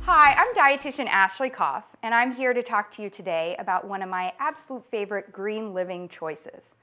Hi, I'm dietitian Ashely Koff, and I'm here to talk to you today about one of my absolute favorite green living choices.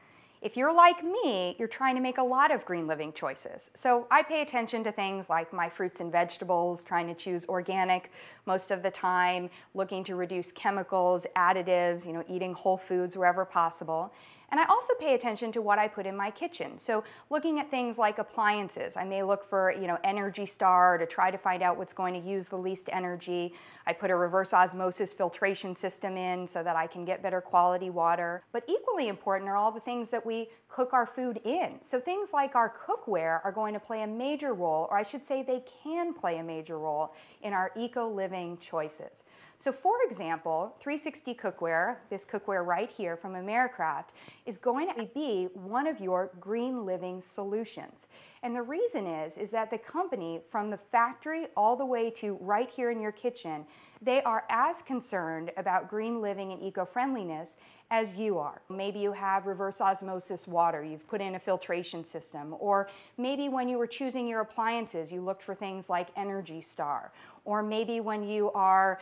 If you're like me, you're trying to make a lot of green living choices. So I pay attention to things like my fruits and vegetables, trying to choose organic most of the time, looking to reduce chemicals, additives, eating whole foods wherever possible. And I also pay attention to what I put in my kitchen. So looking at things like appliances, I may look for, Energy Star to try to find out what's going to use the least energy. I put a reverse osmosis filtration system in so that I can get better quality water. But equally important are all the things that we cook our food in. So things like our cookware are going to play a major role, or I should say they can play a major role in our eco-living choices. So for example, 360 Cookware, this cookware right here from Americraft, is going to be one of your green living solutions. And the reason is that the company, from the factory all the way to right here in your kitchen, they are as concerned about green living and eco-friendliness as you are. Maybe you have reverse osmosis water, you've put in a filtration system, or maybe when you were choosing your appliances, you looked for things like Energy Star, or maybe when you are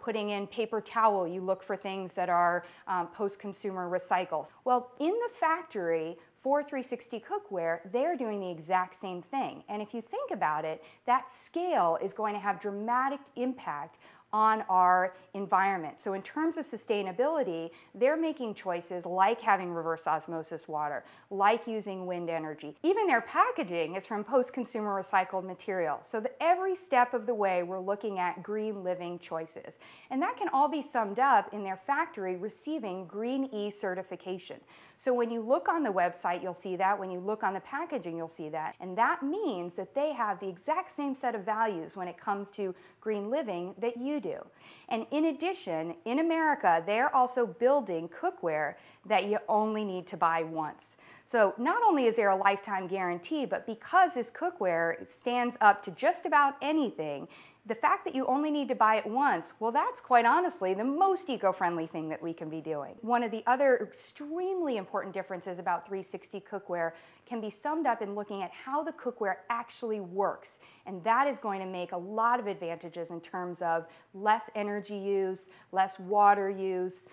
putting in paper towel, you look for things that are post-consumer recycles. Well, in the factory, for 360 Cookware, they're doing the exact same thing. And if you think about it, that scale is going to have dramatic impact on our environment. So in terms of sustainability, they're making choices like having reverse osmosis water, like using wind energy. Even their packaging is from post-consumer recycled material. So that every step of the way, we're looking at green living choices. And that can all be summed up in their factory receiving Green E certification. So when you look on the website, you'll see that. When you look on the packaging, you'll see that. And that means that they have the exact same set of values when it comes to green living that you do. And in addition, in America, they're also building cookware that you only need to buy once. So not only is there a lifetime guarantee, but because this cookware stands up to just about anything, the fact that you only need to buy it once, well, that's quite honestly the most eco-friendly thing that we can be doing. One of the other extremely important differences about 360 Cookware can be summed up in looking at how the cookware actually works. And that is going to make a lot of advantages in terms of less energy use, less water use,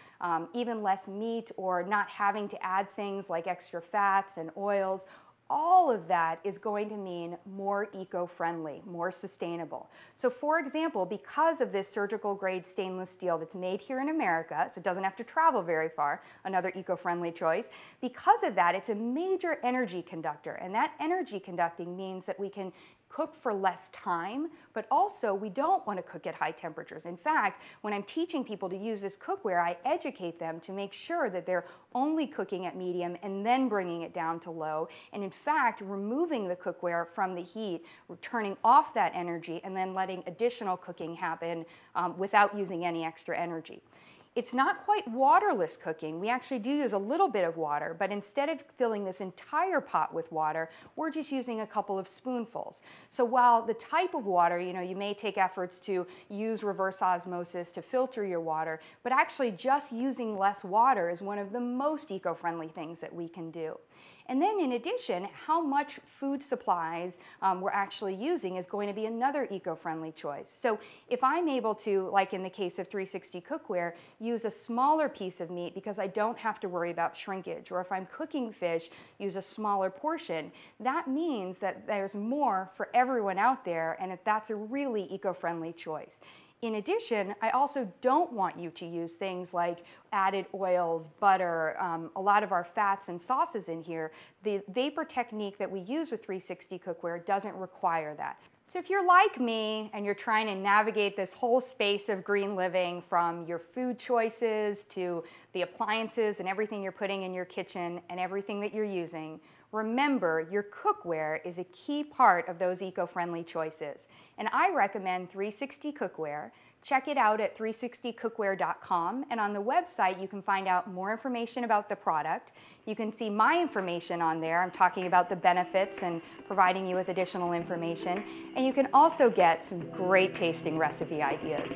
even less meat, or not having to add things like extra fats and oils. All of that is going to mean more eco-friendly, more sustainable. So for example, because of this surgical grade stainless steel that's made here in America, so it doesn't have to travel very far, another eco-friendly choice, because of that, it's a major energy conductor. And that energy conducting means that we can cook for less time, but also we don't want to cook at high temperatures. In fact, when I'm teaching people to use this cookware, I educate them to make sure that they're only cooking at medium and then bringing it down to low, and in fact, removing the cookware from the heat, turning off that energy, and then letting additional cooking happen without using any extra energy. It's not quite waterless cooking. We actually do use a little bit of water, but instead of filling this entire pot with water, we're just using a couple of spoonfuls. So while the type of water, you may take efforts to use reverse osmosis to filter your water, but actually just using less water is one of the most eco-friendly things that we can do. And then in addition, how much food supplies we're actually using is going to be another eco-friendly choice. So if I'm able to, like in the case of 360 Cookware, use a smaller piece of meat because I don't have to worry about shrinkage, or if I'm cooking fish, use a smaller portion, that means that there's more for everyone out there, and that's a really eco-friendly choice. In addition, I also don't want you to use things like added oils, butter, a lot of our fats and sauces in here. The vapor technique that we use with 360 Cookware doesn't require that. So if you're like me and you're trying to navigate this whole space of green living, from your food choices to the appliances and everything you're putting in your kitchen and everything that you're using, remember, your cookware is a key part of those eco-friendly choices. And I recommend 360 Cookware. Check it out at 360cookware.com, and on the website you can find out more information about the product. You can see my information on there. I'm talking about the benefits and providing you with additional information. And you can also get some great tasting recipe ideas.